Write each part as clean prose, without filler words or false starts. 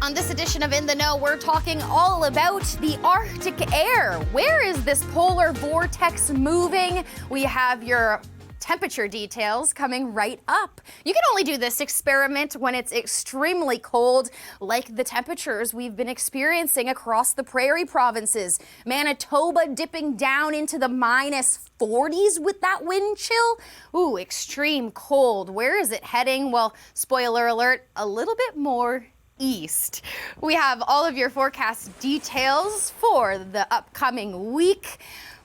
On this edition of In the Know, we're talking all about the Arctic air. Where is this polar vortex moving? We have your temperature details coming right up. You can only do this experiment when it's extremely cold, like the temperatures we've been experiencing across the prairie provinces. Manitoba dipping down into the -40s with that wind chill. Ooh, extreme cold. Where is it heading? Well, spoiler alert, a little bit more east. We have all of your forecast details for the upcoming week.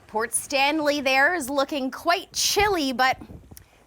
Port Stanley there is looking quite chilly, but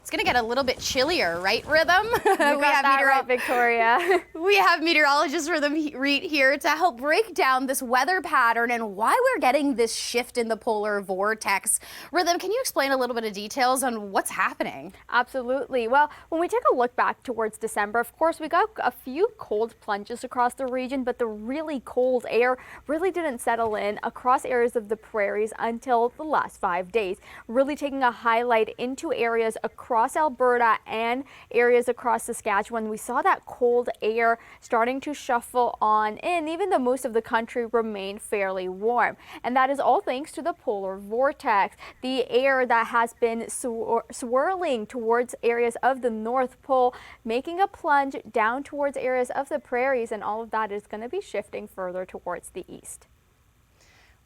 it's going to get a little bit chillier, right, Rhythm? You got that right, Victoria. We have meteorologist Rhythm Reet here to help break down this weather pattern and why we're getting this shift in the polar vortex. Rhythm, can you explain a little bit of details on what's happening? Absolutely. Well, when we take a look back towards December, of course, we got a few cold plunges across the region, but the really cold air really didn't settle in across areas of the prairies until the last 5 days, really taking a highlight into areas across Alberta and areas across Saskatchewan. We saw that cold air starting to shuffle on in, even though most of the country remained fairly warm. And that is all thanks to the polar vortex, the air that has been swirling towards areas of the North Pole, making a plunge down towards areas of the prairies, and all of that is going to be shifting further towards the east.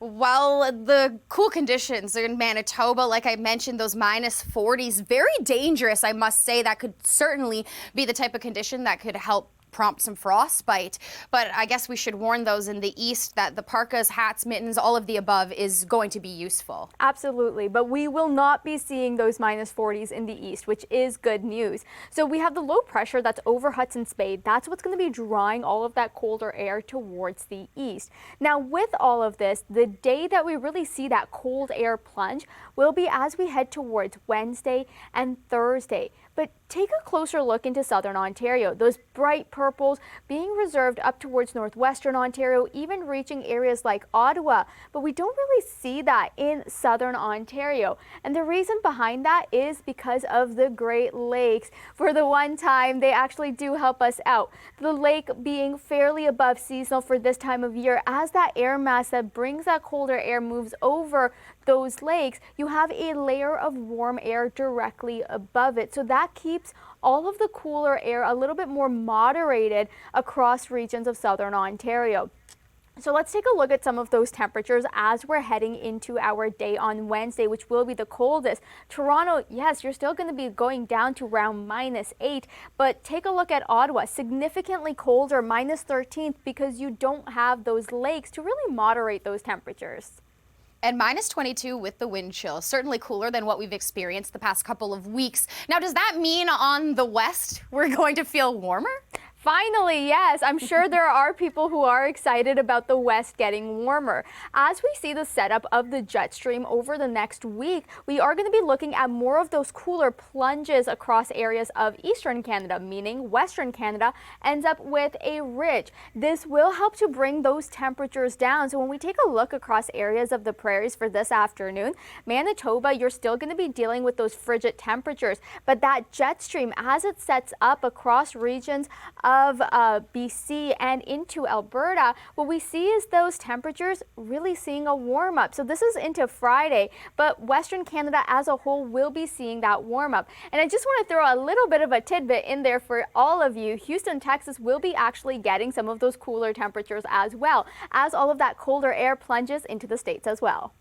Well, the cool conditions in Manitoba, like I mentioned, those -40s, very dangerous, I must say. That could certainly be the type of condition that could help prompt some frostbite. But I guess we should warn those in the east that the parkas, hats, mittens, all of the above is going to be useful. Absolutely, but we will not be seeing those -40s in the east, which is good news. So we have the low pressure that's over Hudson's Bay. That's what's going to be drawing all of that colder air towards the east. Now, with all of this, the day that we really see that cold air plunge will be as we head towards Wednesday and Thursday. But take a closer look into southern Ontario. Those bright purples being reserved up towards northwestern Ontario, even reaching areas like Ottawa. But we don't really see that in southern Ontario. And the reason behind that is because of the Great Lakes. For the one time, they actually do help us out. The lake being fairly above seasonal for this time of year, as that air mass that brings that colder air moves over those lakes, you have a layer of warm air directly above it. So that keeps all of the cooler air a little bit more moderated across regions of southern Ontario. So let's take a look at some of those temperatures as we're heading into our day on Wednesday, which will be the coldest. Toronto, yes, you're still going to be going down to around -8, but take a look at Ottawa, significantly colder, -13, because you don't have those lakes to really moderate those temperatures. And -22 with the wind chill, certainly cooler than what we've experienced the past couple of weeks. Now, does that mean on the west we're going to feel warmer? Finally, yes. I'm sure there are people who are excited about the west getting warmer. As we see the setup of the jet stream over the next week, we are going to be looking at more of those cooler plunges across areas of eastern Canada, meaning western Canada ends up with a ridge. This will help to bring those temperatures down. So when we take a look across areas of the prairies for this afternoon, Manitoba, you're still going to be dealing with those frigid temperatures. But that jet stream, as it sets up across regions of BC and into Alberta, what we see is those temperatures really seeing a warm up. So this is into Friday, but Western Canada as a whole will be seeing that warm up. And I just want to throw a little bit of a tidbit in there for all of you. Houston, Texas will be actually getting some of those cooler temperatures as well, as all of that colder air plunges into the states as well.